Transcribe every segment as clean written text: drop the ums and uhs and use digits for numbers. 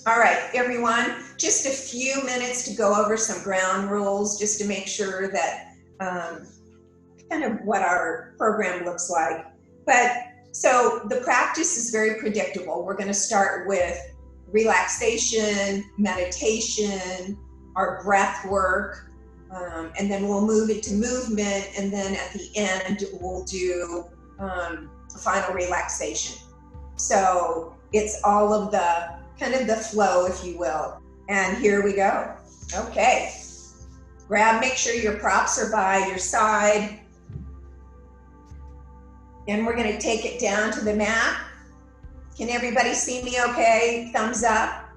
All right, everyone, just a few minutes to go over some ground rules just to make sure that kind of what our program looks like. But so the practice is very predictable. We're going to start with relaxation, meditation, our breath work, and then we'll move into movement, and then at the end we'll do final relaxation. So it's all of the kind of the flow, if you will. And here we go. Okay. Make sure your props are by your side. And we're going to take it down to the mat. Can everybody see me okay? Thumbs up.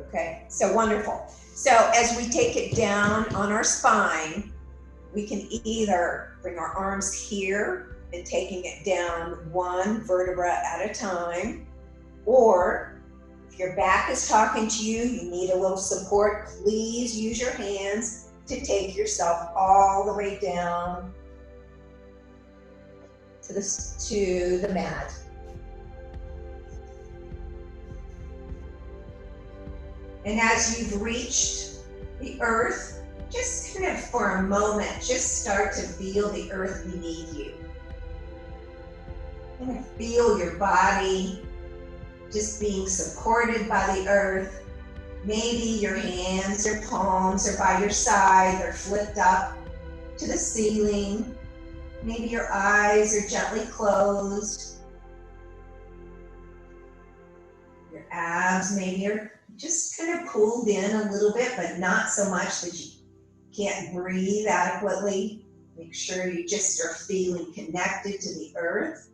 Okay, so wonderful. So as we take it down on our spine, we can either bring our arms here and taking it down one vertebra at a time, or if your back is talking to you, you need a little support, please use your hands to take yourself all the way down to the mat. And as you've reached the earth, just kind of for a moment, just start to feel the earth beneath you. Kind of feel your body just being supported by the earth. Maybe your hands or palms are by your side, they're flipped up to the ceiling. Maybe your eyes are gently closed. Your abs maybe are just kind of pulled in a little bit, but not so much that you can't breathe adequately. Make sure you just are feeling connected to the earth.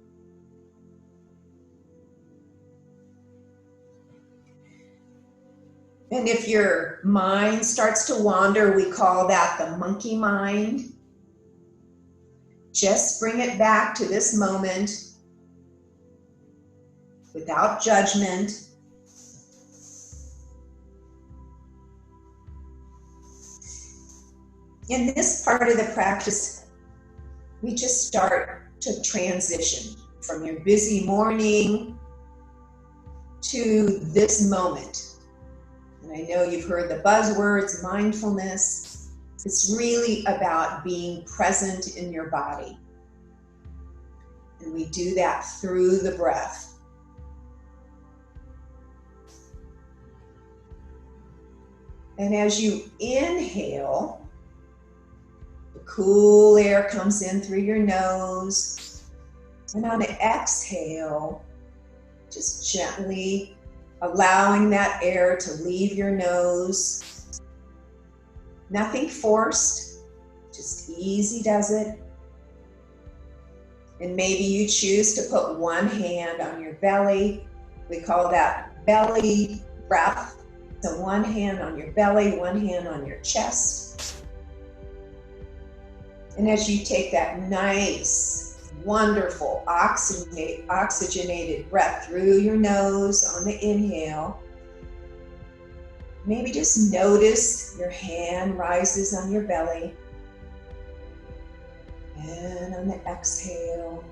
And if your mind starts to wander, we call that the monkey mind. Just bring it back to this moment without judgment. In this part of the practice, we just start to transition from your busy morning to this moment. And I know you've heard the buzzwords, mindfulness. It's really about being present in your body. And we do that through the breath. And as you inhale, the cool air comes in through your nose. And on the exhale, just gently allowing that air to leave your nose. Nothing forced, just easy does it. And maybe you choose to put one hand on your belly. We call that belly breath. So one hand on your belly, one hand on your chest. And as you take that nice, wonderful oxygenated breath through your nose on the inhale, maybe just notice your hand rises on your belly. And on the exhale,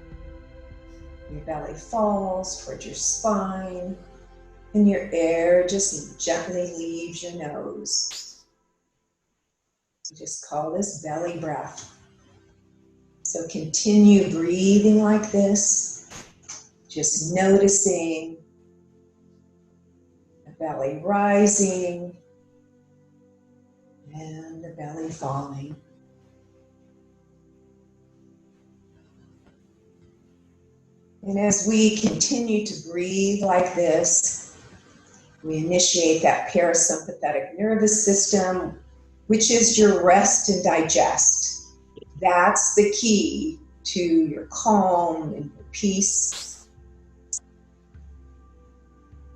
your belly falls towards your spine, and your air just gently leaves your nose. We just call this belly breath. So continue breathing like this, just noticing the belly rising and the belly falling. And as we continue to breathe like this, we initiate that parasympathetic nervous system, which is your rest and digest. That's the key to your calm and your peace.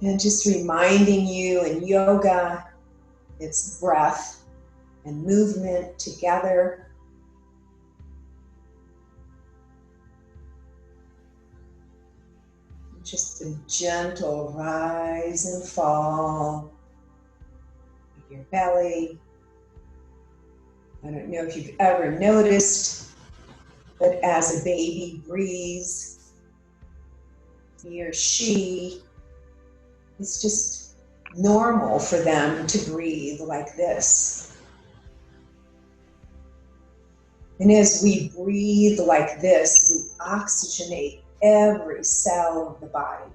And just reminding you in yoga, it's breath and movement together. Just a gentle rise and fall of your belly. I don't know if you've ever noticed, but as a baby breathes, he or she It's just normal for them to breathe like this. And as we breathe like this, we oxygenate every cell of the body.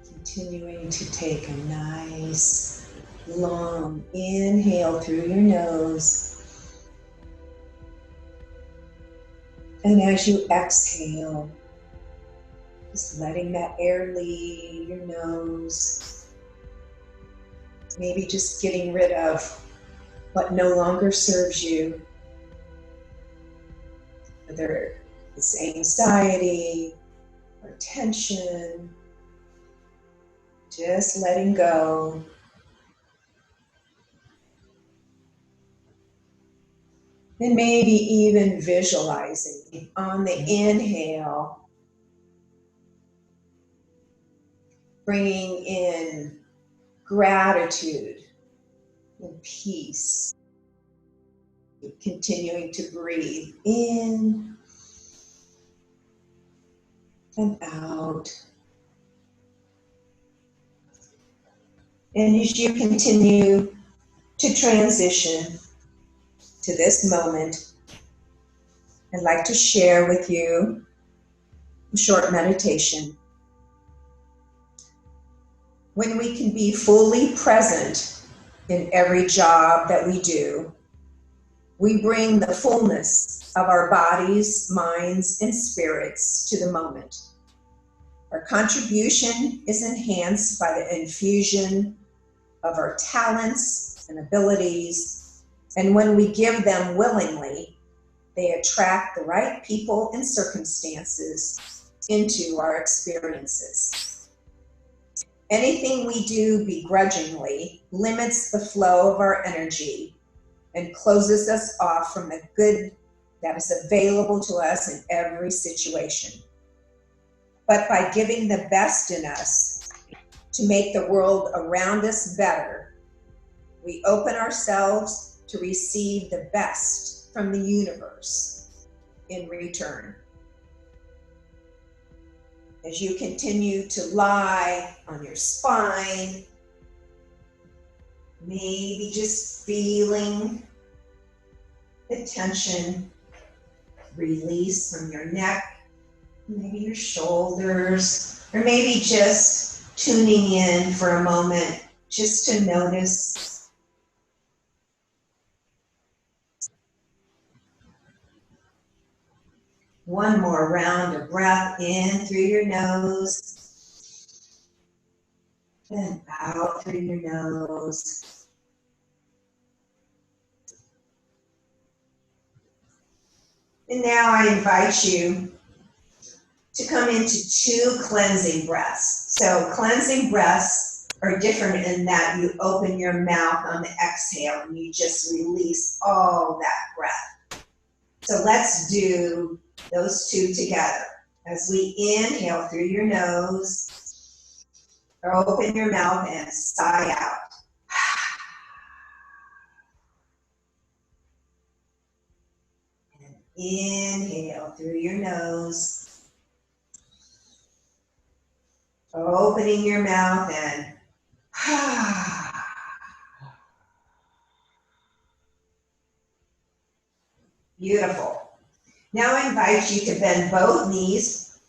Continuing to take a nice, long inhale through your nose. And as you exhale, just letting that air leave your nose. Maybe just getting rid of what no longer serves you. Whether it's anxiety or tension. Just letting go. And maybe even visualizing on the inhale, bringing in gratitude and peace. Continuing to breathe in and out. And as you continue to transition to this moment, I'd like to share with you a short meditation. When we can be fully present in every job that we do, we bring the fullness of our bodies, minds, and spirits to the moment. Our contribution is enhanced by the infusion of our talents and abilities, and when we give them willingly, they attract the right people and circumstances into our experiences. Anything we do begrudgingly limits the flow of our energy and closes us off from the good that is available to us in every situation. But by giving the best in us to make the world around us better, we open ourselves to receive the best from the universe in return. As you continue to lie on your spine, maybe just feeling the tension release from your neck, maybe your shoulders, or maybe just tuning in for a moment just to notice. One more round of breath in through your nose, and out through your nose. And now I invite you to come into 2 cleansing breaths. So cleansing breaths are different in that you open your mouth on the exhale and you just release all that breath. So let's do those 2 together. As we inhale through your nose, or open your mouth and sigh out. And inhale through your nose, opening your mouth and beautiful. Now I invite you to bend both knees.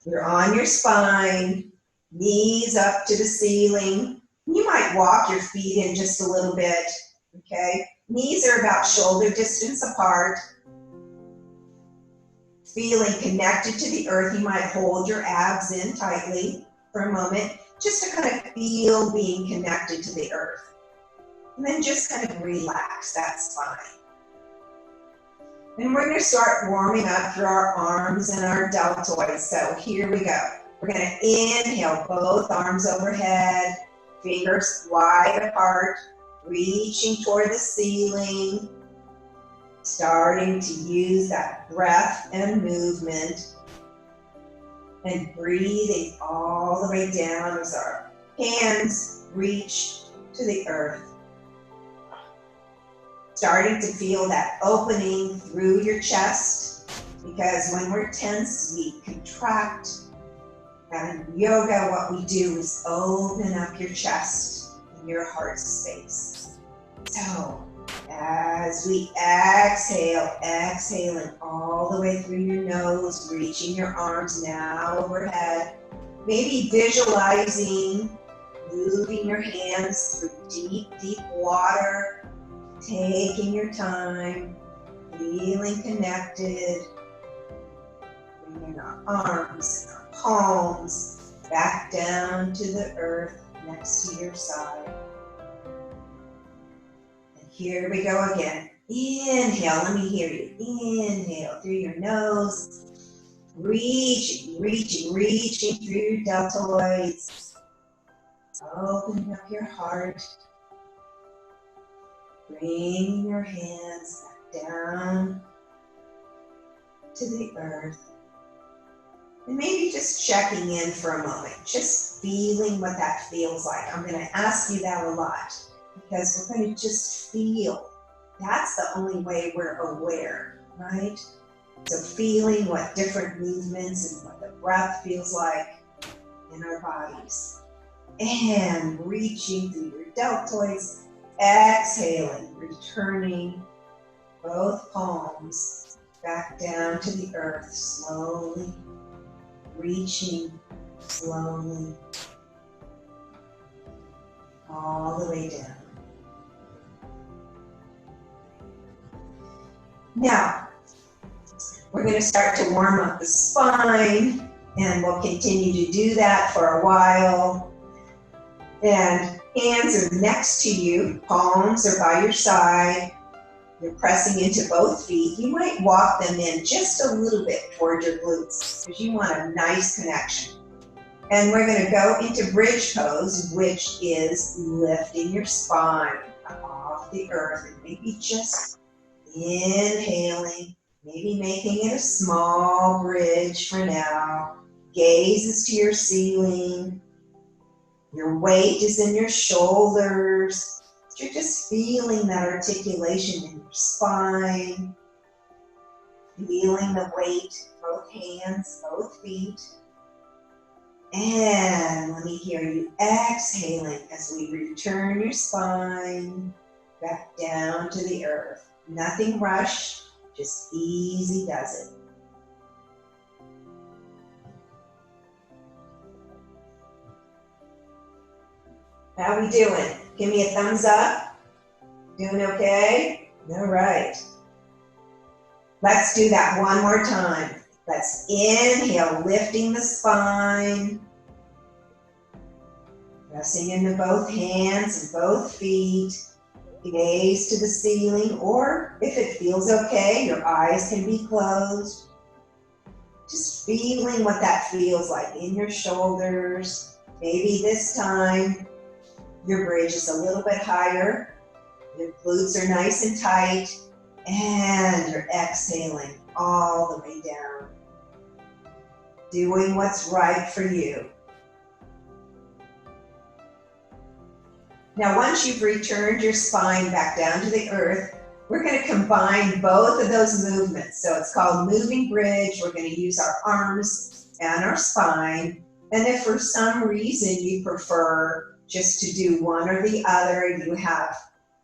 You're on your spine, knees up to the ceiling. You might walk your feet in just a little bit, okay? Knees are about shoulder distance apart. Feeling connected to the earth, you might hold your abs in tightly for a moment, just to kind of feel being connected to the earth. And then just kind of relax that spine. And we're going to start warming up through our arms and our deltoids. So here we go. We're going to inhale, both arms overhead, fingers wide apart, reaching toward the ceiling, starting to use that breath and movement, and breathing all the way down as our hands reach to the earth. Starting to feel that opening through your chest, because when we're tense, we contract. And in yoga, what we do is open up your chest and your heart space. So, as we exhale, exhaling all the way through your nose, reaching your arms now overhead. Maybe visualizing, moving your hands through deep, deep water, taking your time, feeling connected. Bringing our arms and our palms back down to the earth next to your side. And here we go again. Inhale, let me hear you. Inhale through your nose. Reaching, reaching, reaching through your deltoids. Opening up your heart. Bringing your hands back down to the earth. And maybe just checking in for a moment, just feeling what that feels like. I'm going to ask you that a lot because we're going to just feel. That's the only way we're aware, right? So feeling what different movements and what the breath feels like in our bodies. And reaching through your deltoids, exhaling, returning both palms back down to the earth slowly. Reaching slowly all the way down. Now, we're going to start to warm up the spine, and we'll continue to do that for a while. And hands are next to you, palms are by your side. You're pressing into both feet. You might walk them in just a little bit toward your glutes because you want a nice connection. And we're going to go into bridge pose, which is lifting your spine off the earth and maybe just inhaling, maybe making it a small bridge for now. Gaze is to your ceiling. Your weight is in your shoulders. You're just feeling that articulation in your spine, feeling the weight, both hands, both feet. And let me hear you exhaling as we return your spine back down to the earth. Nothing rushed, just easy does it. How we doing? Give me a thumbs up. Doing okay? All right. Let's do that one more time. Let's inhale, lifting the spine. Pressing into both hands and both feet. Gaze to the ceiling, or if it feels okay, your eyes can be closed. Just feeling what that feels like in your shoulders. Maybe this time your bridge is a little bit higher, your glutes are nice and tight, and you're exhaling all the way down. Doing what's right for you. Now, once you've returned your spine back down to the earth, we're going to combine both of those movements. So it's called moving bridge. We're going to use our arms and our spine. And if for some reason you prefer just to do one or the other, you have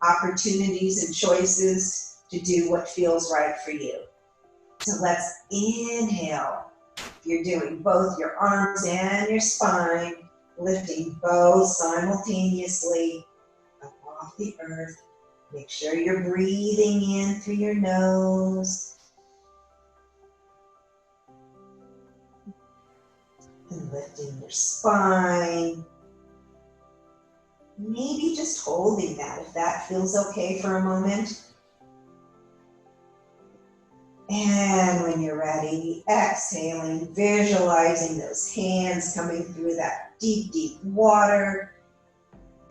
opportunities and choices to do what feels right for you. So let's inhale. You're doing both your arms and your spine, lifting both simultaneously up off the earth. Make sure you're breathing in through your nose. And lifting your spine. Maybe just holding that if that feels okay for a moment. And when you're ready, exhaling, visualizing those hands coming through that deep, deep water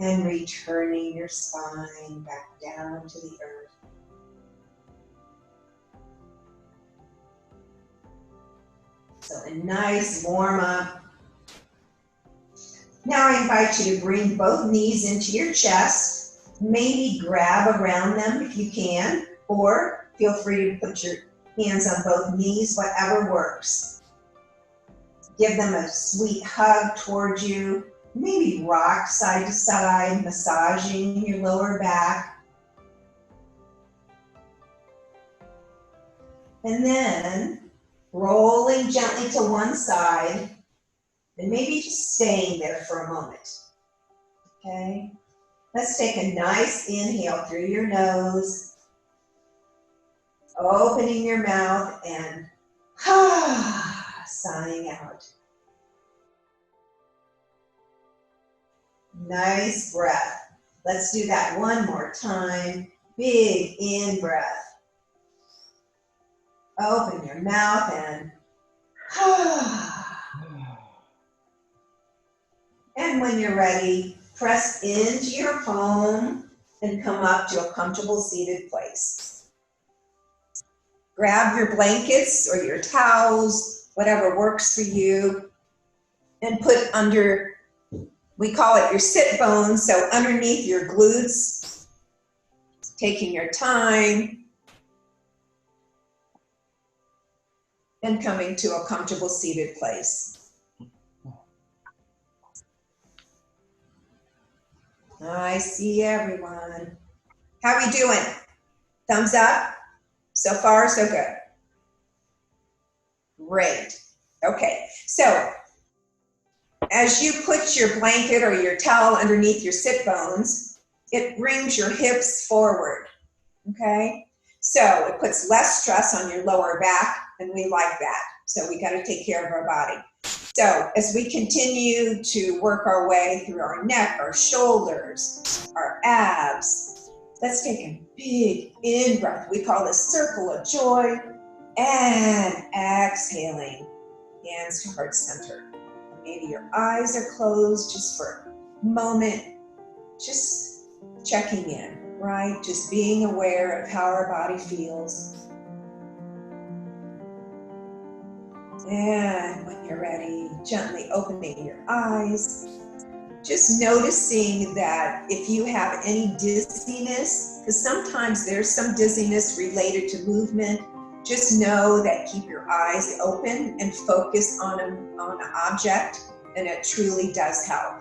and returning your spine back down to the earth. So a nice warm up. Now I invite you to bring both knees into your chest. Maybe grab around them if you can, or feel free to put your Hands on both knees, whatever works. Give them a sweet hug towards you. Maybe rock side to side, massaging your lower back. And then rolling gently to one side and maybe just staying there for a moment. Okay? Let's take a nice inhale through your nose, opening your mouth and sighing out. Nice breath. Let's do that one more time. Big in breath. Open your mouth and and when you're ready, press into your palm and come up to a comfortable seated place. Grab your blankets or your towels, whatever works for you, and put under, we call it your sit bones, so underneath your glutes, taking your time and coming to a comfortable seated place. I see everyone. How are we doing? Thumbs up? So far, so good. Great. Okay, so as you put your blanket or your towel underneath your sit bones, it brings your hips forward, okay? So it puts less stress on your lower back, and we like that. So we gotta take care of our body. So as we continue to work our way through our neck, our shoulders, our abs, let's take a big in-breath. We call this circle of joy. And exhaling, hands to heart center. Maybe your eyes are closed just for a moment, just checking in, right? Just being aware of how our body feels. And when you're ready, gently opening your eyes. Just noticing that if you have any dizziness, because sometimes there's some dizziness related to movement, just know that keep your eyes open and focus on an object, and it truly does help.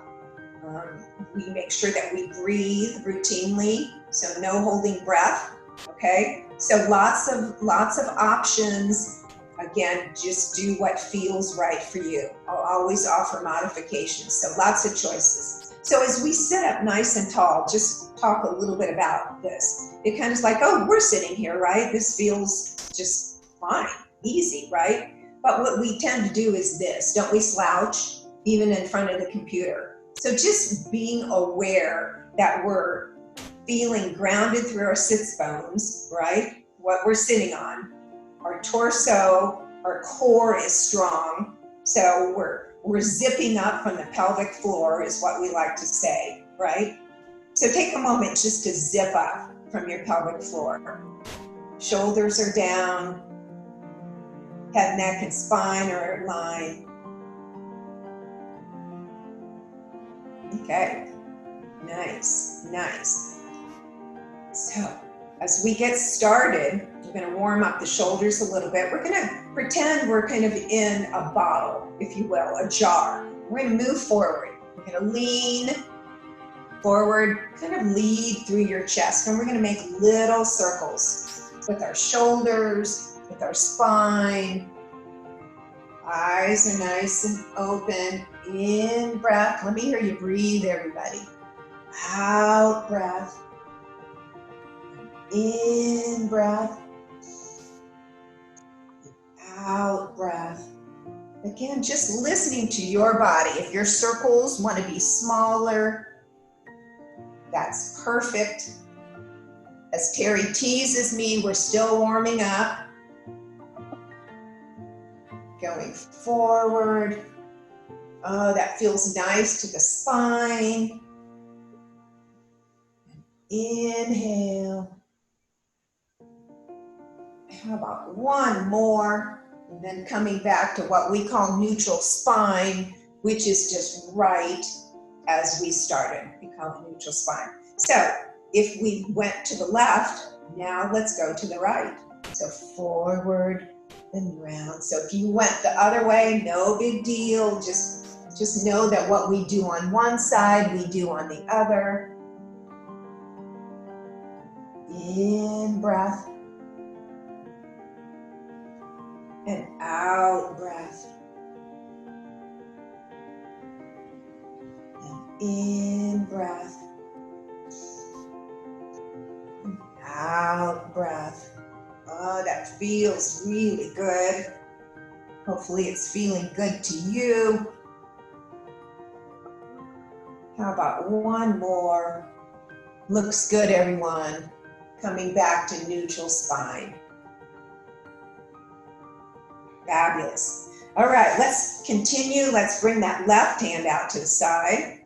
We make sure that we breathe routinely, so no holding breath, okay? So lots of options. Again, just do what feels right for you. I'll always offer modifications, so lots of choices. So as we sit up nice and tall, just talk a little bit about this. It kind of is like, oh, we're sitting here, right? This feels just fine, easy, right? But what we tend to do is this, don't we slouch even in front of the computer? So just being aware that we're feeling grounded through our sits bones, right? What we're sitting on. Our torso, our core is strong. So we're zipping up from the pelvic floor is what we like to say, right? So take a moment just to zip up from your pelvic floor. Shoulders are down, head, neck, and spine are in line. Okay, nice, nice. So as we get started, we're going to warm up the shoulders a little bit. We're going to pretend we're kind of in a bottle, if you will, a jar. We're going to move forward. We're going to lean forward, kind of lead through your chest, and we're going to make little circles with our shoulders, with our spine. Eyes are nice and open. In breath. Let me hear you breathe, everybody. Out breath. In breath. Out breath. Again, just listening to your body. If your circles want to be smaller, that's perfect. As Terry teases me, we're still warming up. Going forward. Oh, that feels nice to the spine. Inhale. How about one more? And then coming back to what we call neutral spine, which is just right as we started. We call it neutral spine. So if we went to the left, now let's go to the right. So forward and round. So if you went the other way, no big deal. Just know that what we do on one side, we do on the other. In breath. And out breath. And in breath. And out breath. Oh, that feels really good. Hopefully it's feeling good to you. How about one more? Looks good, everyone. Coming back to neutral spine. Fabulous. All right, let's continue. Let's bring that left hand out to the side.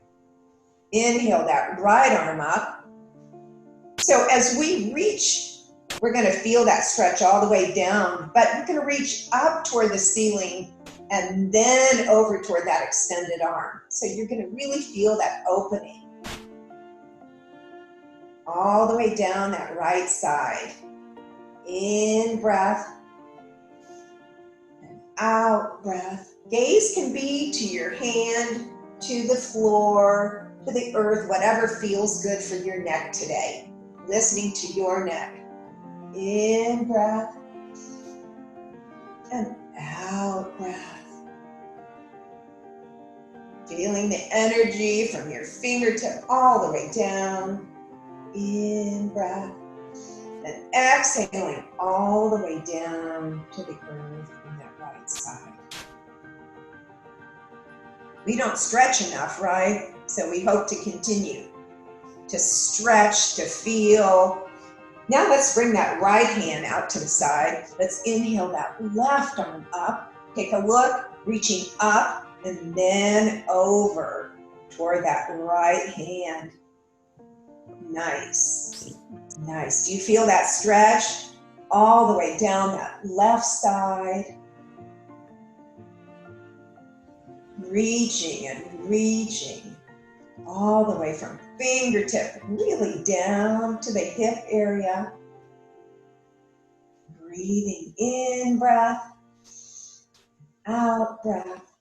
Inhale that right arm up. So as we reach, we're going to feel that stretch all the way down, but we're going to reach up toward the ceiling and then over toward that extended arm. So you're going to really feel that opening. All the way down that right side. In breath. And out breath. Gaze can be to your hand, to the floor, to the earth, whatever feels good for your neck today. Listening to your neck. In breath. And out breath. Feeling the energy from your fingertip all the way down. In breath. And exhaling all the way down to the earth on that right side. We don't stretch enough, right? So we hope to continue to stretch, to feel. Now let's bring that right hand out to the side. Let's inhale that left arm up. Take a look, reaching up and then over toward that right hand. Nice, nice. Do you feel that stretch? All the way down that left side. Reaching and reaching. All the way from fingertip really down to the hip area. Breathing in breath, out breath,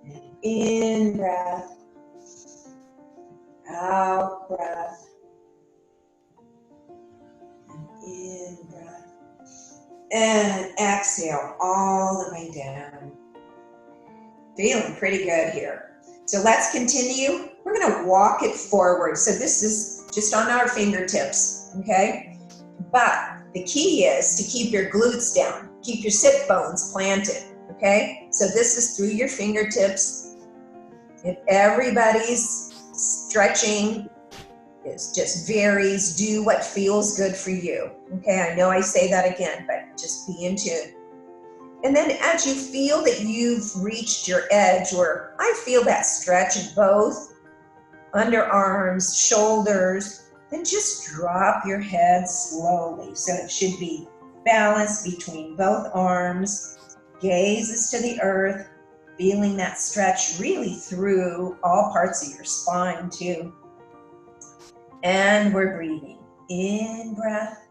and in breath, out breath, and in breath, and exhale all the way down. Feeling pretty good here. So let's continue. We're going to walk it forward. So this is just on our fingertips, okay? But the key is to keep your glutes down. Keep your sit bones planted, okay? So this is through your fingertips. If everybody's stretching, it just varies. Do what feels good for you, okay? I know I say that again, but just be in tune. And then as you feel that you've reached your edge, or I feel that stretch in both underarms, shoulders, then just drop your head slowly. So it should be balanced between both arms. Gaze is to the earth, feeling that stretch really through all parts of your spine too. And we're breathing. In breath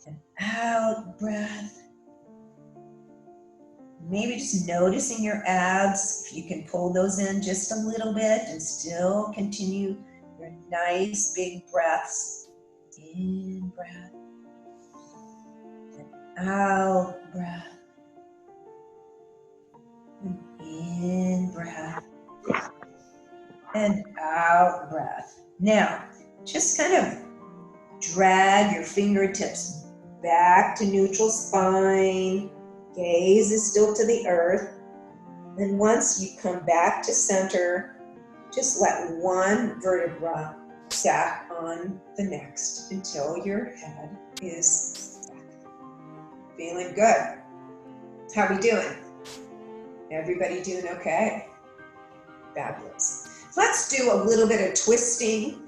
and out breath. Maybe just noticing your abs, if you can pull those in just a little bit and still continue your nice big breaths. In breath and out breath. And in breath and out breath. Now, just kind of drag your fingertips back to neutral spine. Gaze is still to the earth. Then once you come back to center, just let one vertebra stack on the next until your head is back. Feeling good. How are we doing? Everybody doing okay? Fabulous. Let's do a little bit of twisting.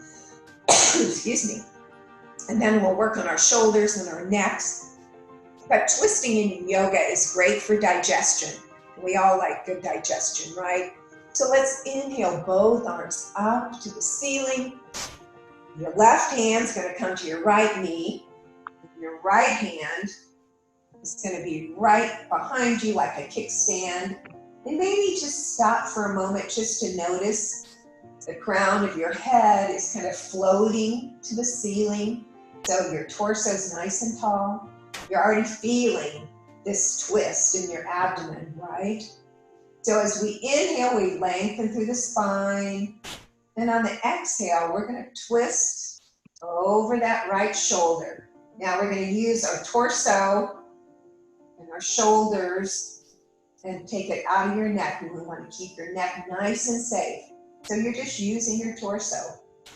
Excuse me. And then we'll work on our shoulders and our necks. But twisting in yoga is great for digestion. We all like good digestion, right? So let's inhale both arms up to the ceiling. Your left hand's going to come to your right knee. your right hand is going to be right behind you like a kickstand. And maybe just stop for a moment just to notice the crown of your head is kind of floating to the ceiling. So your torso is nice and tall. You're already feeling this twist in your abdomen, right? So as we inhale, we lengthen through the spine. And on the exhale, we're going to twist over that right shoulder. Now we're going to use our torso and our shoulders and take it out of your neck. And we want to keep your neck nice and safe. So you're just using your torso.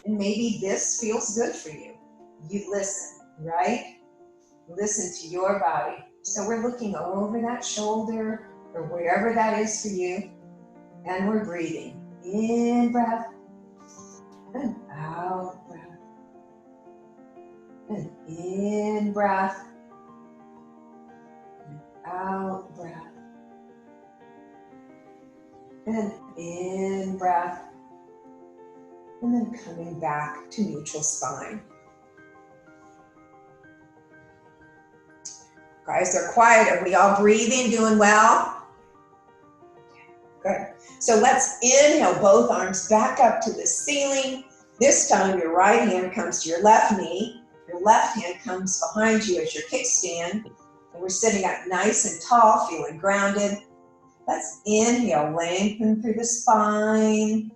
And maybe this feels good for you. You listen, right? Listen to your body. So we're looking over that shoulder or wherever that is for you. And we're breathing. In breath and out breath. And in breath and out breath. And in breath. And then coming back to neutral spine. Guys are quiet. Are we all breathing, doing well? Good. So let's inhale both arms back up to the ceiling. This time your right hand comes to your left knee. Your left hand comes behind you as your kickstand. And we're sitting up nice and tall, feeling grounded. Let's inhale, lengthen through the spine.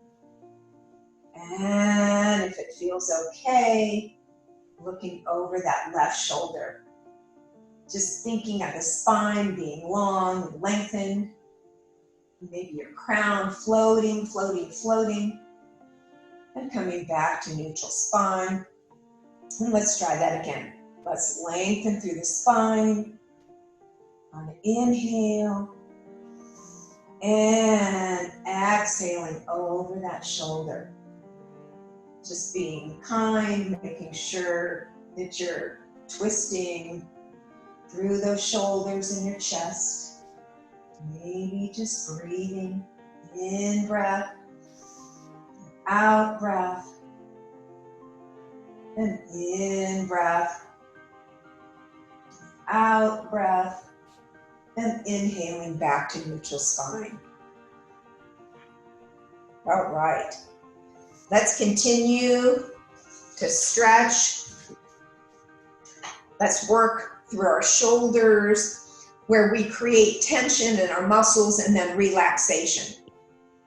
And if it feels okay, looking over that left shoulder. Just thinking of the spine being long and lengthened. Maybe your crown floating, floating, floating. And coming back to neutral spine. And let's try that again. Let's lengthen through the spine. On the inhale. And exhaling over that shoulder. Just being kind, making sure that you're twisting through those shoulders in your chest. Maybe just breathing. In breath. Out breath. And in breath. Out breath. And inhaling back to neutral spine. All right. Let's continue to stretch. Let's work through our shoulders where we create tension in our muscles and then relaxation.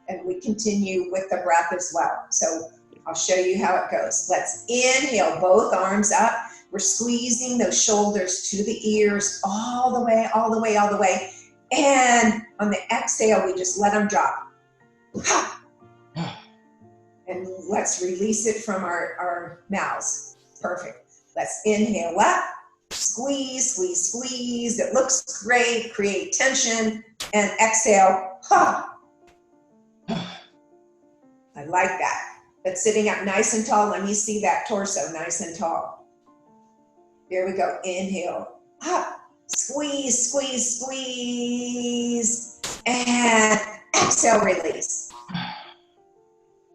And we continue with the breath as well. So I'll show you how it goes. Let's inhale, both arms up. We're squeezing those shoulders to the ears all the way, all the way, all the way. And on the exhale, we just let them drop. And let's release it from our mouths. Perfect. Let's inhale up. Squeeze, squeeze, squeeze. It looks great. Create tension. And exhale. I like that. But sitting up nice and tall. Let me see that torso nice and tall. Here we go. Inhale. Up. Squeeze, squeeze, squeeze. And exhale, release.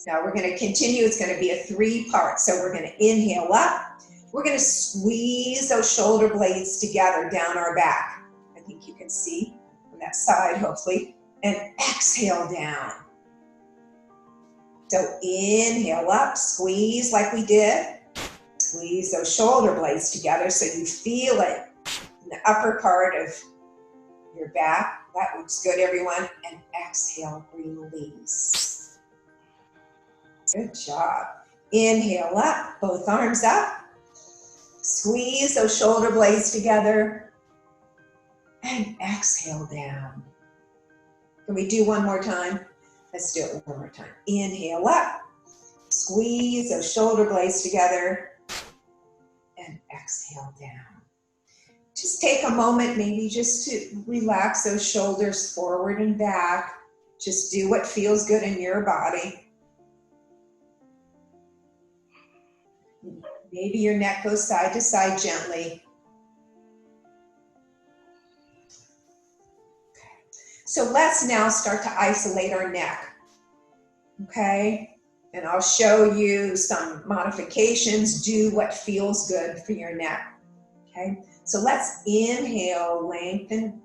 Now we're going to continue. It's going to be a 3-part. So we're going to inhale up. We're going to squeeze those shoulder blades together down our back. I think you can see on that side, hopefully. And exhale down. So inhale up, squeeze like we did. Squeeze those shoulder blades together so you feel it in the upper part of your back. That looks good, everyone. And exhale, release. Good job. Inhale up, both arms up. Squeeze those shoulder blades together. And exhale down. Can we do one more time? Let's do it one more time. Inhale up. Squeeze those shoulder blades together. And exhale down. Just take a moment maybe just to relax those shoulders forward and back. Just do what feels good in your body. Maybe your neck goes side to side gently. So let's now start to isolate our neck, okay? And I'll show you some modifications. Do what feels good for your neck. Okay, so let's inhale, lengthen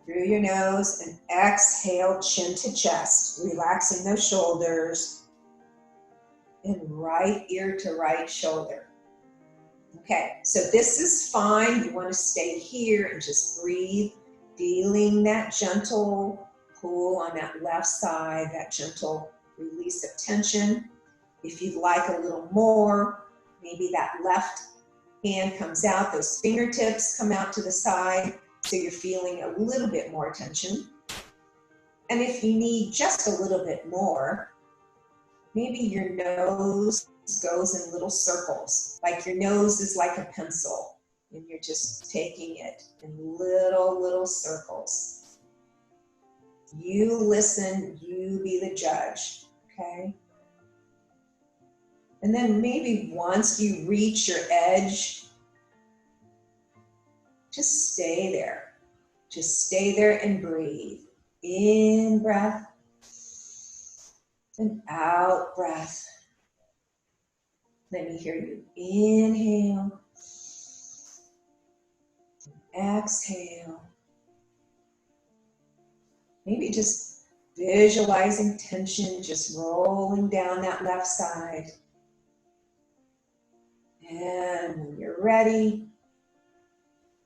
through your nose, and exhale, chin to chest, relaxing those shoulders, and right ear to right shoulder. Okay, so this is fine. You want to stay here and just breathe, feeling that gentle pull on that left side, that gentle release of tension. If you'd like a little more, maybe that left hand comes out, those fingertips come out to the side, so you're feeling a little bit more tension. And if you need just a little bit more, maybe your nose goes in little circles, like your nose is like a pencil, and you're just taking it in little circles. You listen, you be the judge, okay? And then maybe once you reach your edge, just stay there. Just stay there and breathe. In breath and out breath. Let me hear you. Inhale. Exhale. Maybe just visualizing tension just rolling down that left side. And when you're ready,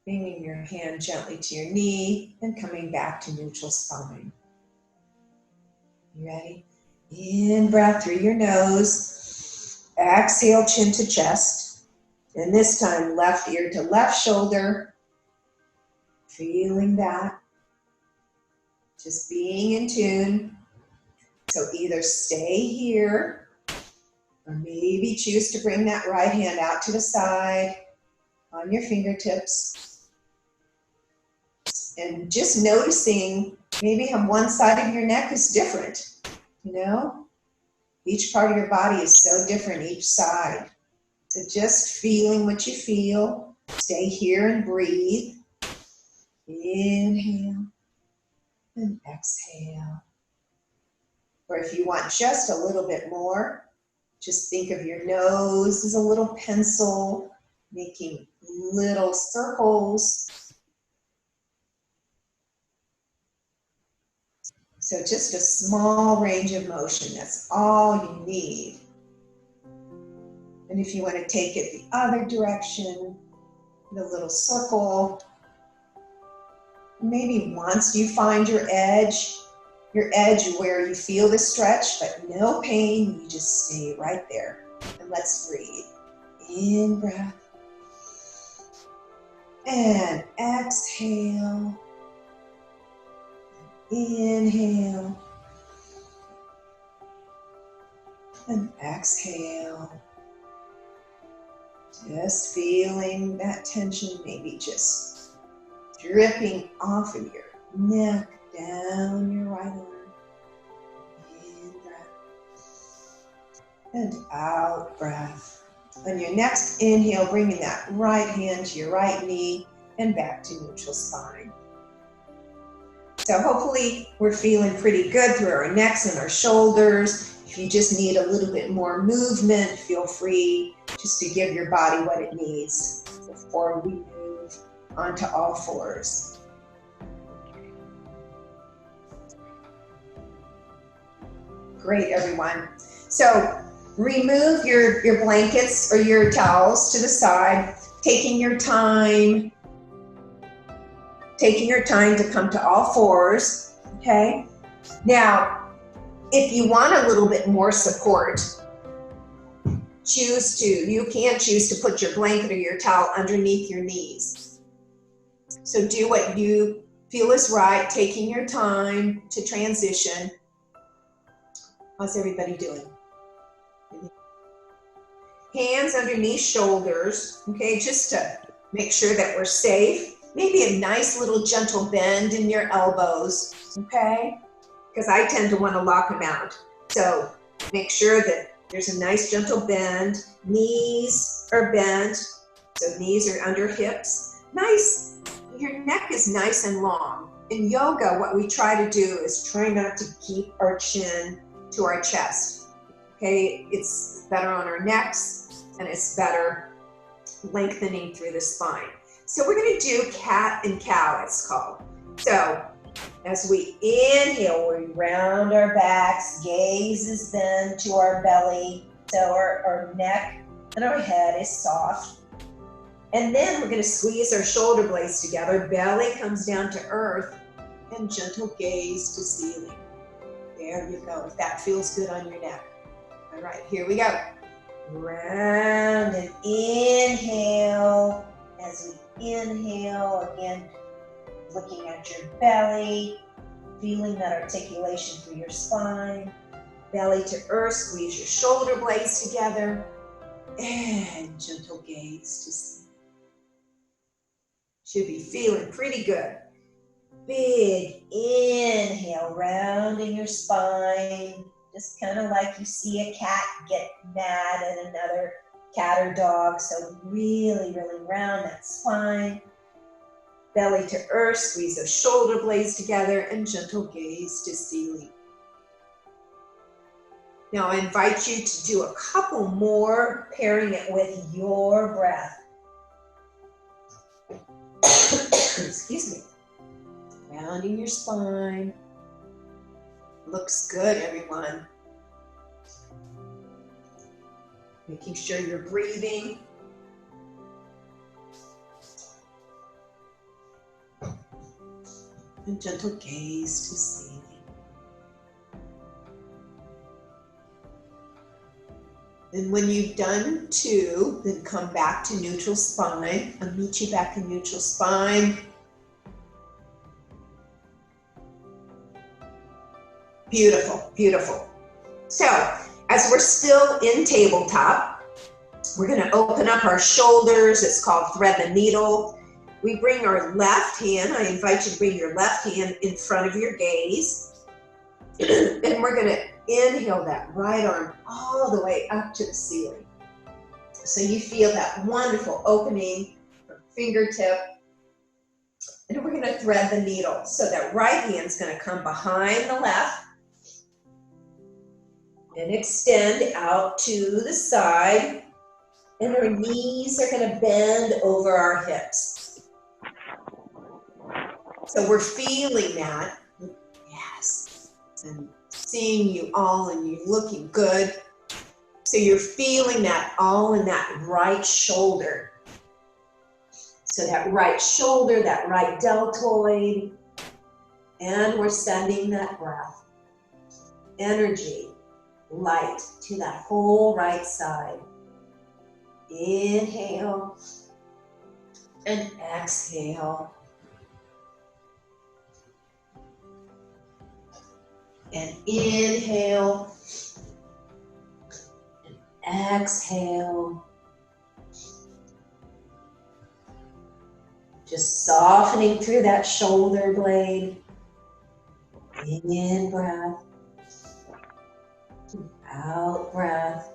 bringing your hand gently to your knee and coming back to neutral spine. You ready? In breath through your nose. Exhale, chin to chest. And this time, left ear to left shoulder. Feeling that. Just being in tune. So either stay here or maybe choose to bring that right hand out to the side on your fingertips. And just noticing maybe on one side of your neck is different, you know? Each part of your body is so different each side. So just feeling what you feel. Stay here and breathe. Inhale and exhale. Or if you want just a little bit more, just think of your nose as a little pencil, making little circles. So just a small range of motion, that's all you need. And if you want to take it the other direction, the little circle, maybe once you find your edge where you feel the stretch, but no pain, you just stay right there. And let's breathe. In breath. And exhale. Inhale. And exhale. Just feeling that tension, maybe just dripping off of your neck, down your right arm. In breath. And out breath. On your next inhale, bringing that right hand to your right knee and back to neutral spine. So hopefully we're feeling pretty good through our necks and our shoulders. If you just need a little bit more movement, feel free just to give your body what it needs before we move onto all fours. Great, everyone. So remove your blankets or your towels to the side, taking your time to come to all fours, okay? Now, if you want a little bit more support, you can choose to put your blanket or your towel underneath your knees. So do what you feel is right, taking your time to transition. How's everybody doing? Hands underneath shoulders, okay, just to make sure that we're safe. Maybe a nice little gentle bend in your elbows, okay? Because I tend to want to lock them out. So make sure that there's a nice gentle bend. Knees are bent, so knees are under hips. Nice, your neck is nice and long. In yoga, what we try to do is try not to keep our chin to our chest, okay? It's better on our necks, and it's better lengthening through the spine. So we're going to do cat and cow, it's called. So as we inhale, we round our backs, gaze is then to our belly, so our neck and our head is soft. And then we're going to squeeze our shoulder blades together, belly comes down to earth, and gentle gaze to ceiling. There you go, if that feels good on your neck. All right, here we go. Round and inhale. As we inhale, again, looking at your belly, feeling that articulation through your spine. Belly to earth, squeeze your shoulder blades together, and gentle gaze to ceiling. Should be feeling pretty good. Big inhale, rounding your spine, just kind of like you see a cat get mad at another cat or dog. So really, really round that spine. Belly to earth, squeeze those shoulder blades together, and gentle gaze to ceiling. Now I invite you to do a couple more, pairing it with your breath. Excuse me. Rounding your spine. Looks good, everyone. Making sure you're breathing. And gentle gaze to ceiling. And when you've done two, then come back to neutral spine. I'll meet you back in neutral spine. Beautiful, beautiful. So, as we're still in tabletop, we're going to open up our shoulders. It's called thread the needle. We bring our left hand, I invite you to bring your left hand in front of your gaze. And we're going to inhale that right arm all the way up to the ceiling. So you feel that wonderful opening from fingertip. And we're going to thread the needle. So that right hand's going to come behind the left and extend out to the side. And our knees are going to bend over our hips. So we're feeling that. Yes. And seeing you all and you looking good. So you're feeling that all in that right shoulder. So that right shoulder, that right deltoid. And we're sending that breath, energy, light to that whole right side. Inhale and exhale. And inhale and exhale. Just softening through that shoulder blade. In breath. Out breath.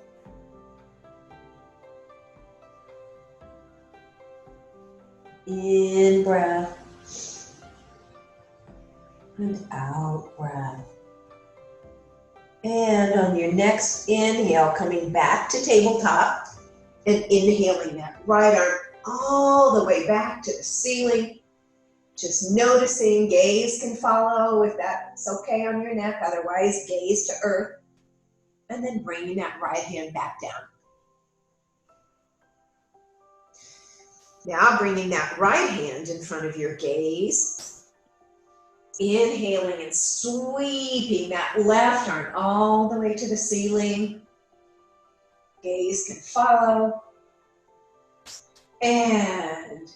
In breath. And out breath. And on your next inhale, coming back to tabletop and inhaling that right arm all the way back to the ceiling. Just noticing, gaze can follow if that's okay on your neck, otherwise gaze to earth. And then bringing that right hand back down. Now bringing that right hand in front of your gaze. Inhaling and sweeping that left arm all the way to the ceiling. Gaze can follow. And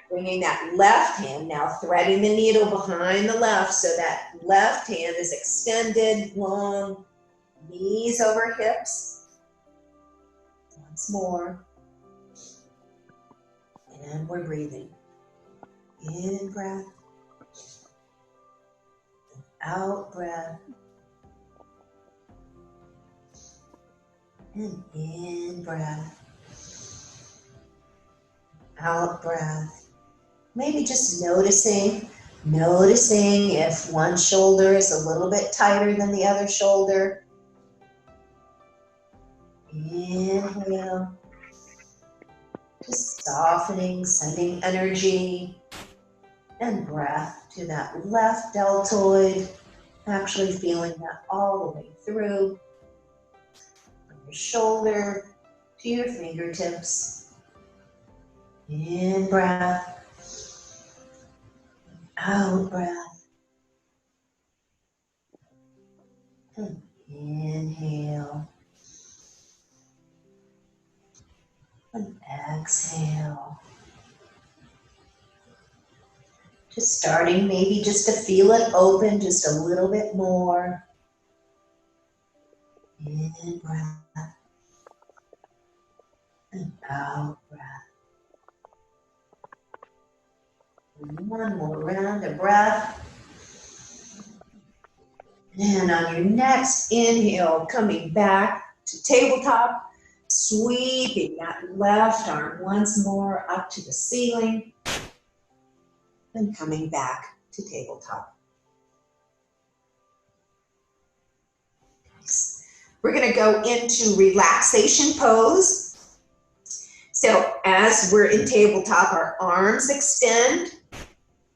bringing that left hand, now threading the needle behind the left so that left hand is extended, long, knees over hips. Once more. And we're breathing. In breath. Out breath. And in breath. Out breath. Maybe just noticing if one shoulder is a little bit tighter than the other shoulder. Inhale. Just softening, sending energy and breath to that left deltoid, actually feeling that all the way through, from your shoulder to your fingertips. In breath, out breath, and inhale, and exhale. Just starting maybe just to feel it open just a little bit more. In breath, and out breath. And one more round of breath. And on your next inhale, coming back to tabletop, sweeping that left arm once more up to the ceiling, and coming back to tabletop. Nice. We're going to go into relaxation pose. So as we're in tabletop, our arms extend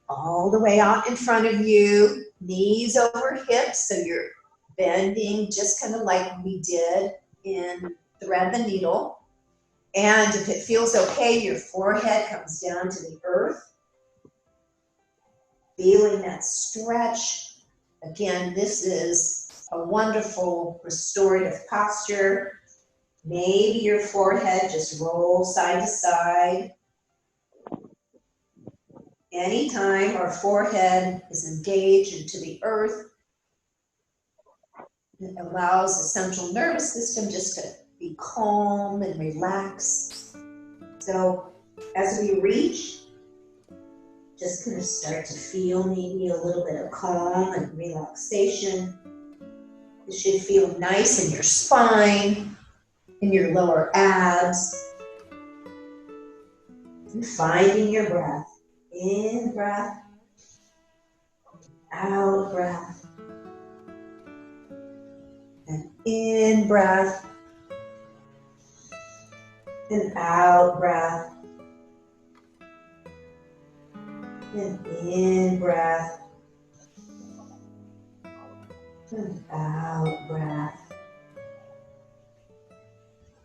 all the way out in front of you, knees over hips, so you're bending just kind of like we did in Thread the Needle. And if it feels okay, your forehead comes down to the earth, feeling that stretch. Again, this is a wonderful restorative posture. Maybe your forehead just rolls side to side. Anytime our forehead is engaged into the earth, it allows the central nervous system just to be calm and relax. So as we reach, just going to start to feel maybe a little bit of calm and relaxation. It should feel nice in your spine, in your lower abs. And finding your breath. In breath, out breath. And in breath, and out breath. And in breath, and out breath.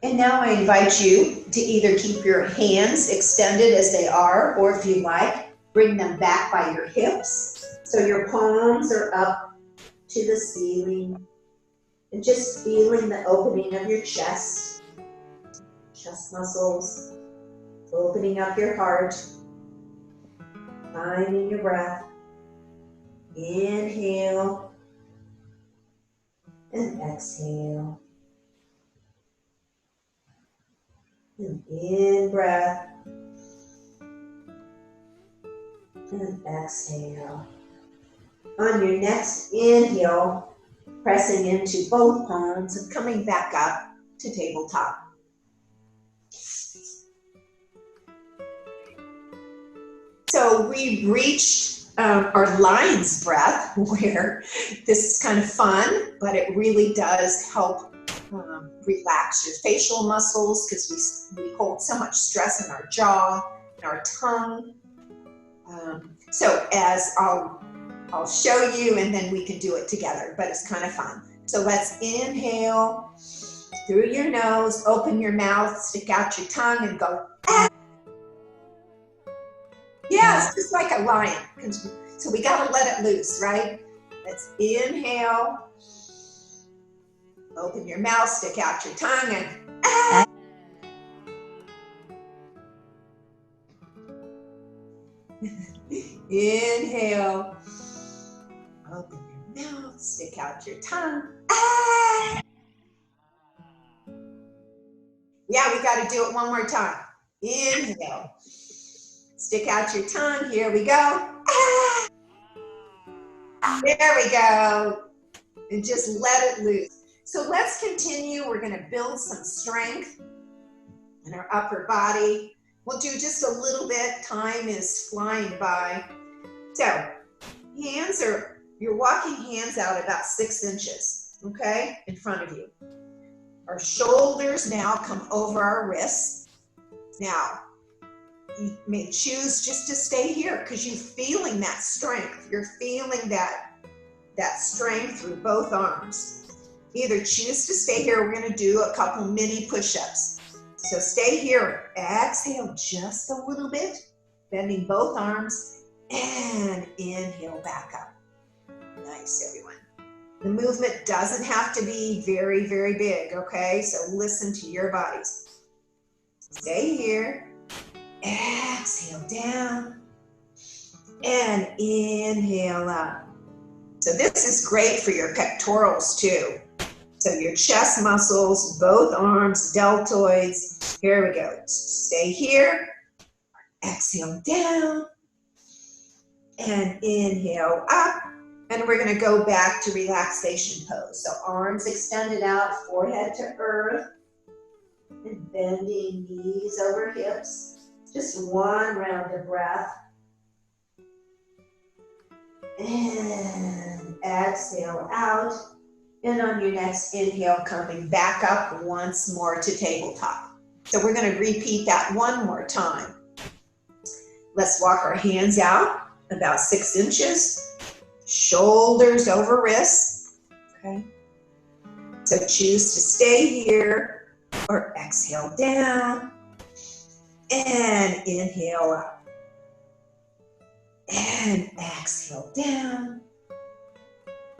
And now I invite you to either keep your hands extended as they are, or if you like, bring them back by your hips. So your palms are up to the ceiling. And just feeling the opening of your chest muscles, opening up your heart, finding your breath. Inhale and exhale. And in breath and exhale. On your next inhale, pressing into both palms and coming back up to tabletop. So we've reached our lion's breath, where this is kind of fun, but it really does help relax your facial muscles, because we hold so much stress in our jaw and our tongue. So as I'll show you, and then we can do it together, but it's kind of fun. So let's inhale through your nose, open your mouth, stick out your tongue, and go, ah! Yes, just like a lion. So we got to let it loose, right? Let's inhale, open your mouth, stick out your tongue, and ah! Inhale, open your mouth, stick out your tongue. Ah! Yeah, we got to do it one more time. Inhale, stick out your tongue. Here we go. Ah! There we go. And just let it loose. So let's continue. We're going to build some strength in our upper body. We'll do just a little bit. Time is flying by. So you're walking hands out about 6 inches, okay, in front of you. Our shoulders now come over our wrists. Now, you may choose just to stay here because you're feeling that strength. You're feeling that strength through both arms. Either choose to stay here. We're going to do a couple mini push-ups. So stay here. Exhale just a little bit, bending both arms, and inhale back up. Nice, everyone. The movement doesn't have to be very, very big, okay? So listen to your bodies. Stay here. Exhale down, and inhale up. So this is great for your pectorals too. So your chest muscles, both arms, deltoids. Here we go. Stay here. Exhale down. And inhale up. And we're going to go back to relaxation pose. So arms extended out, forehead to earth. And bending knees over hips. Just one round of breath. And exhale out. And on your next inhale, coming back up once more to tabletop. So we're going to repeat that one more time. Let's walk our hands out about 6 inches. Shoulders over wrists. Okay. So choose to stay here or exhale down. And inhale up. And exhale down.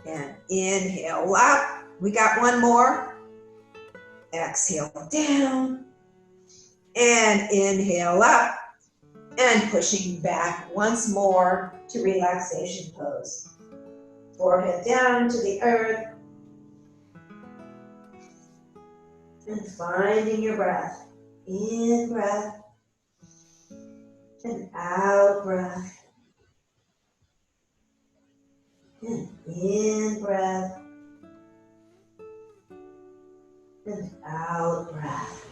And inhale up. We got one more. Exhale down. And inhale up. And pushing back once more to relaxation pose. Forehead down to the earth. And finding your breath. In breath. And out breath. And in breath. And out breath.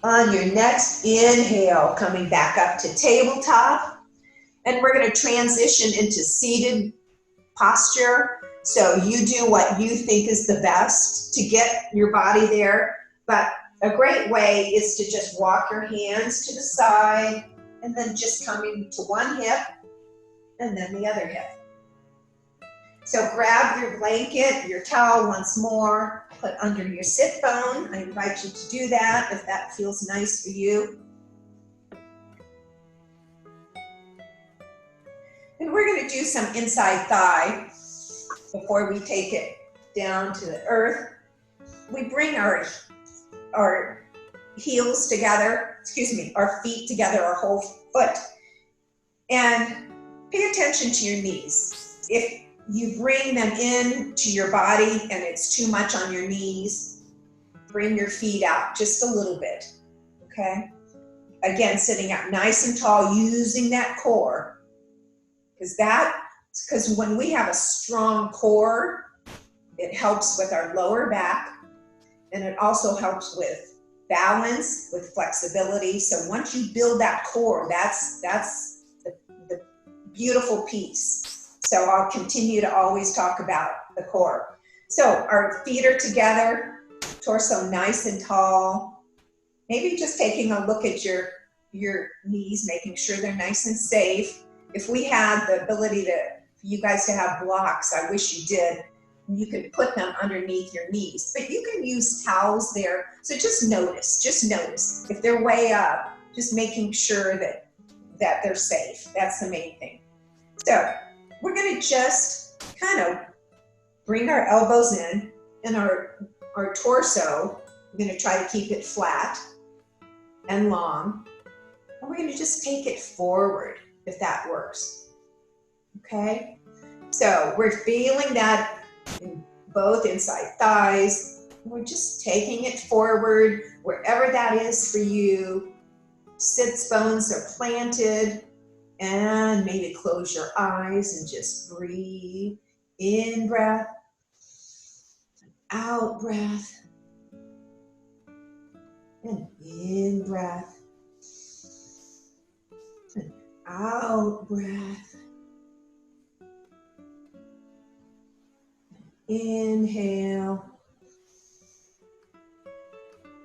On your next inhale, coming back up to tabletop. And we're going to transition into seated posture. So you do what you think is the best to get your body there. But a great way is to just walk your hands to the side and then just coming to one hip and then the other hip. So grab your blanket, your towel once more, put under your sit bone. I invite you to do that if that feels nice for you. And we're going to do some inside thigh before we take it down to the earth. We bring our heels together, our feet together, our whole foot. And pay attention to your knees. If you bring them in to your body and it's too much on your knees, bring your feet out just a little bit, okay? Again, sitting up nice and tall, using that core. Because when we have a strong core, it helps with our lower back, and it also helps with balance, with flexibility. So once you build that core, that's the beautiful piece. So I'll continue to always talk about the core. So our feet are together, torso nice and tall. Maybe just taking a look at your knees, making sure they're nice and safe. If we had the ability for you guys to have blocks, I wish you did, you could put them underneath your knees. But you can use towels there. So just notice. If they're way up, just making sure that they're safe. That's the main thing. So we're going to just kind of bring our elbows in and our torso. We're going to try to keep it flat and long. And we're going to just take it forward if that works. Okay? So we're feeling that in both inside thighs. We're just taking it forward wherever that is for you. Sits bones are planted. And maybe close your eyes and just breathe. In breath, out breath, and in breath, and out breath. Inhale,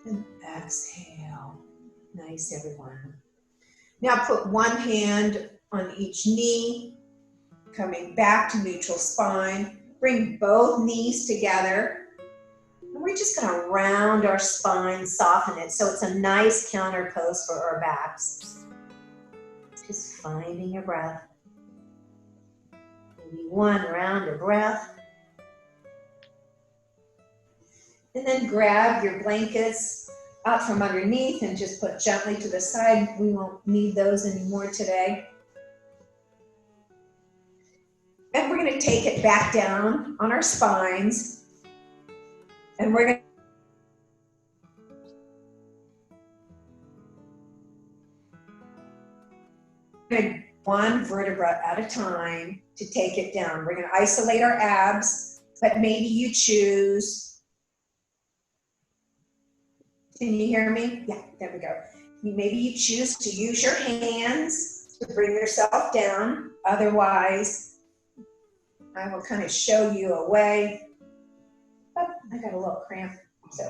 and exhale. Nice, everyone. Now put one hand on each knee, coming back to neutral spine. Bring both knees together. And we're just going to round our spine, soften it, so it's a nice counter pose for our backs. Just finding your breath. Maybe one round of breath. And then grab your blankets out from underneath and just put gently to the side. We won't need those anymore today. And we're going to take it back down on our spines. And we're going to one vertebra at a time to take it down. We're going to isolate our abs, but maybe you choose. Can you hear me? Yeah, there we go. Maybe you choose to use your hands to bring yourself down. Otherwise, I will kind of show you a way. Oh, I got a little cramp. So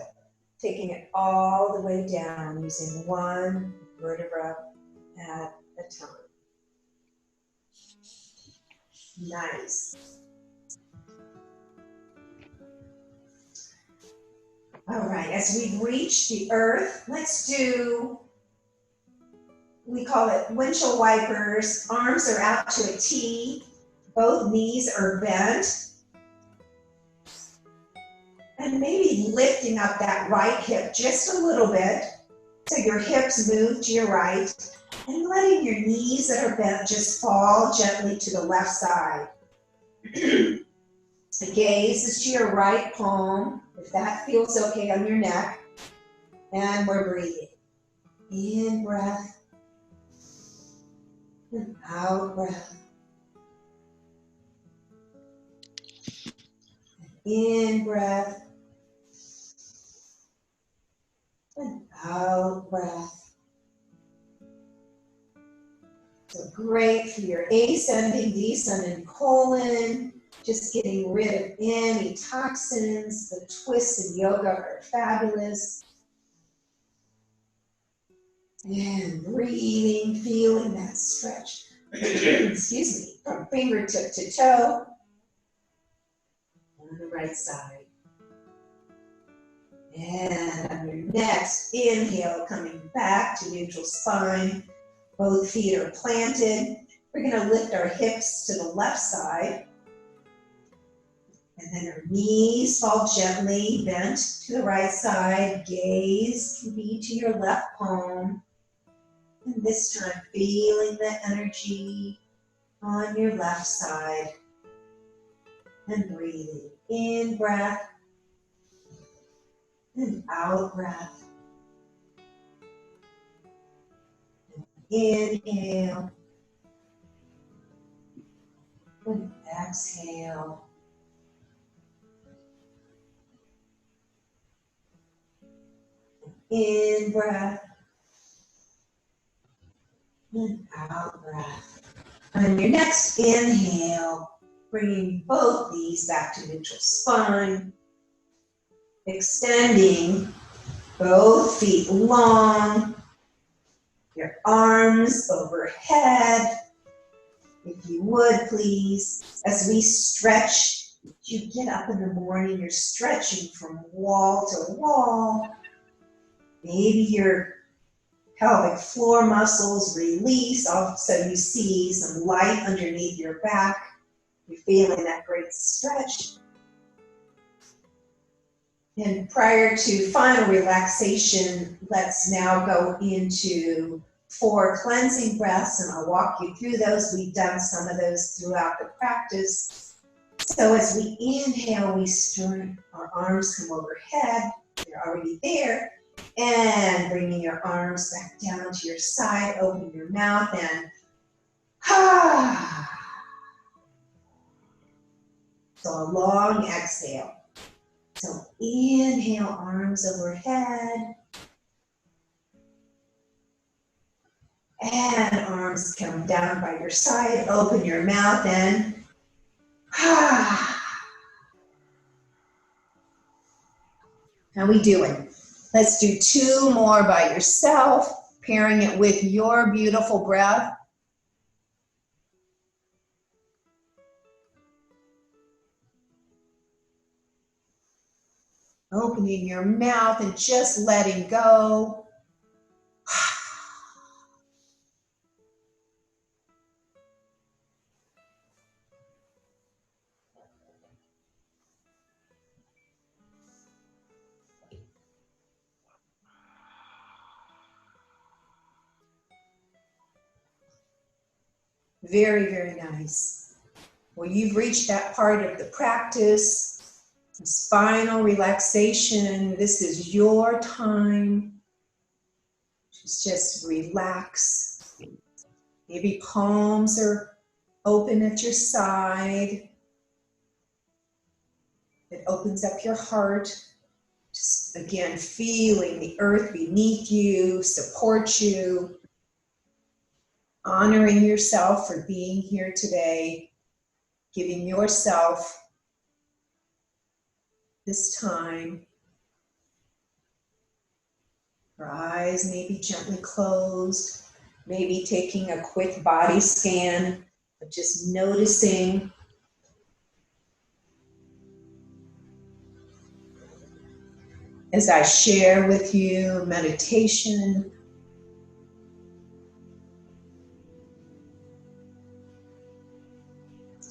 taking it all the way down using one vertebra at a time. Nice. All right, as we reach the earth, let's do, we call it windshield wipers. Arms are out to a T. Both knees are bent. And maybe lifting up that right hip just a little bit so your hips move to your right. And letting your knees that are bent just fall gently to the left side. The gaze is to your right palm, if that feels okay on your neck. And we're breathing. In breath. And out breath. In breath. And out breath. So great for your ascending, descending colon. Just getting rid of any toxins. The twists in yoga are fabulous. And breathing, feeling that stretch. Excuse me, from fingertip to toe. On the right side. And on your next inhale, coming back to neutral spine. Both feet are planted. We're going to lift our hips to the left side. And then our knees fall gently, bent to the right side. Gaze can be to your left palm. And this time, feeling the energy on your left side. And breathing. In breath. And out breath. And inhale. And exhale. In breath. And out breath. On your next inhale, bringing both knees back to neutral spine. Extending both feet long. Your arms overhead. If you would, please. As we stretch, you get up in the morning, you're stretching from wall to wall. Maybe your pelvic floor muscles release, so you see some light underneath your back. You're feeling that great stretch. And prior to final relaxation, let's now go into 4 cleansing breaths, and I'll walk you through those. We've done some of those throughout the practice. So as we inhale, we start, our arms come overhead. You're already there. And bringing your arms back down to your side, open your mouth and so a long exhale. So inhale, arms overhead. And arms come down by your side, open your mouth and how we doing? Let's do 2 more by yourself. pairing it with your beautiful breath. Opening your mouth and just letting go. Very, very nice. Well, you've reached that part of the practice, spinal relaxation. This is your time. Just relax. Maybe palms are open at your side. It opens up your heart. Just again, feeling the earth beneath you, support you. Honoring yourself for being here today, giving yourself this time. Your eyes may be gently closed, maybe taking a quick body scan, but just noticing as I share with you meditation.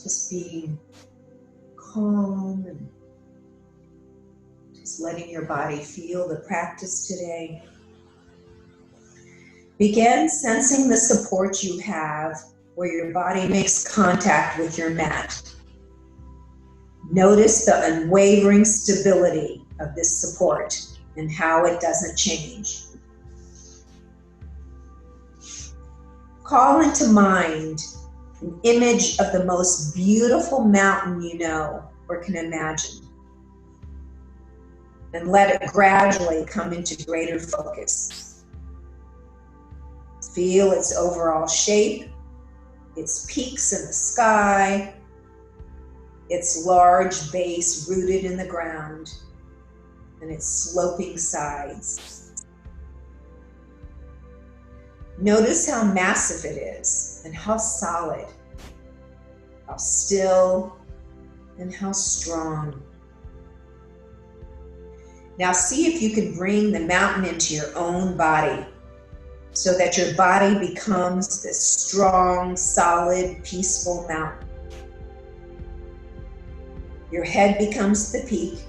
Just being calm and just letting your body feel the practice today. Begin sensing the support you have where your body makes contact with your mat. Notice the unwavering stability of this support and how it doesn't change. Call into mind an image of the most beautiful mountain you know or can imagine. And let it gradually come into greater focus. Feel its overall shape, its peaks in the sky, its large base rooted in the ground, and its sloping sides. Notice how massive it is and how solid, how still, and how strong. Now see if you can bring the mountain into your own body so that your body becomes this strong, solid, peaceful mountain. Your head becomes the peak,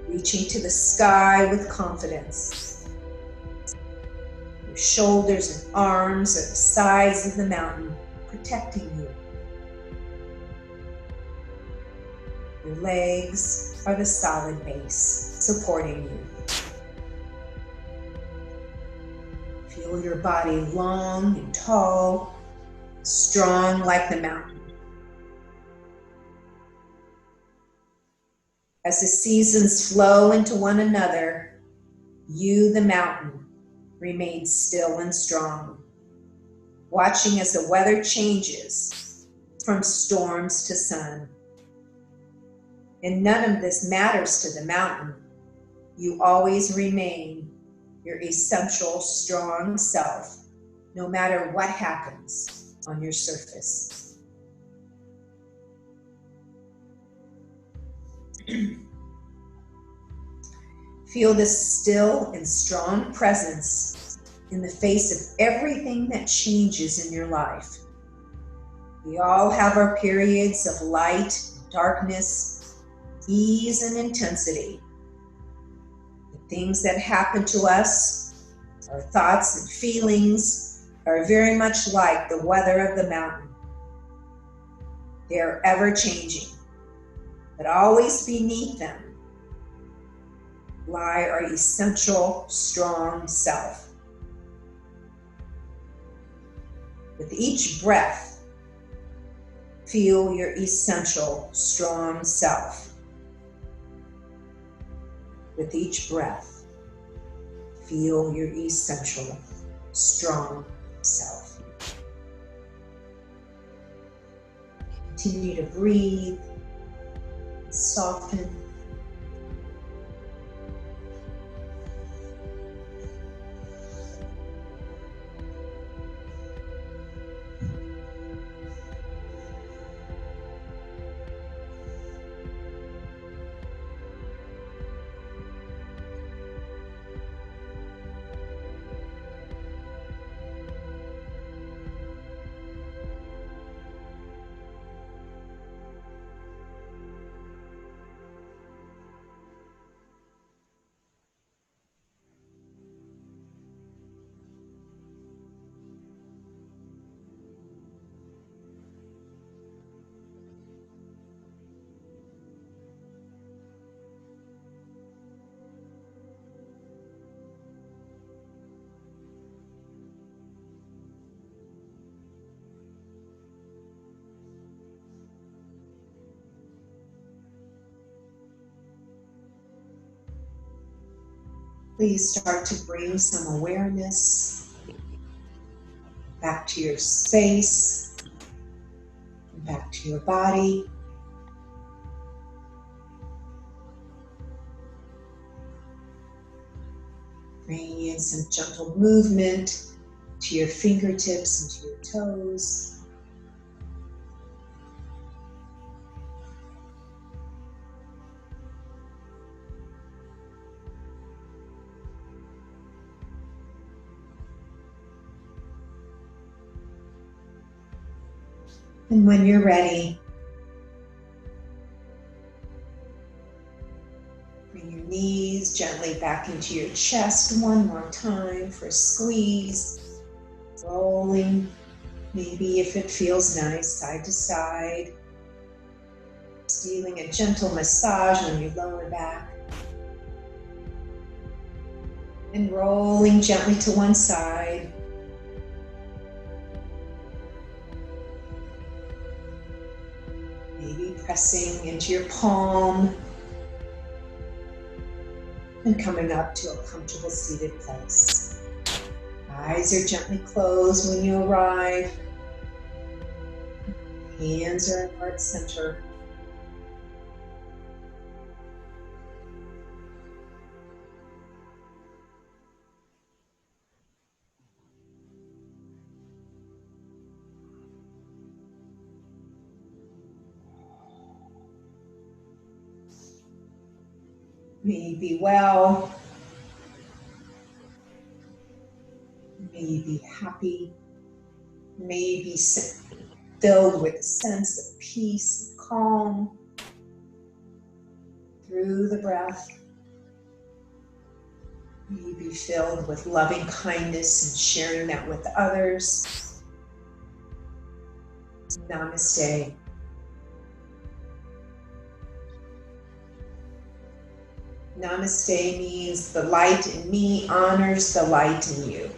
reaching to the sky with confidence. Your shoulders and arms are the sides of the mountain, protecting you. Your legs are the solid base, supporting you. Feel your body long and tall, strong like the mountain. As the seasons flow into one another, you, the mountain, remain still and strong, watching as the weather changes from storms to sun. And none of this matters to the mountain. You always remain your essential, strong self, no matter what happens on your surface. Feel this still and strong presence in the face of everything that changes in your life. We all have our periods of light, darkness, ease, and intensity. The things that happen to us, our thoughts and feelings, are very much like the weather of the mountain. They are ever changing, but always beneath them lie our essential, strong self. With each breath, feel your essential, strong self. With each breath, feel your essential, strong self. Continue to breathe, soften. Please start to bring some awareness back to your space, and back to your body. Bringing in some gentle movement to your fingertips and to your toes. And when you're ready, bring your knees gently back into your chest one more time for a squeeze. Rolling, maybe if it feels nice, side to side. Feeling a gentle massage on your lower back. And rolling gently to one side. Maybe pressing into your palm and coming up to a comfortable seated place. Eyes are gently closed when you arrive. Hands are in heart center. May you be well. May you be happy. May you be filled with a sense of peace and calm through the breath. May you be filled with loving kindness and sharing that with others. Namaste. Namaste means the light in me honors the light in you.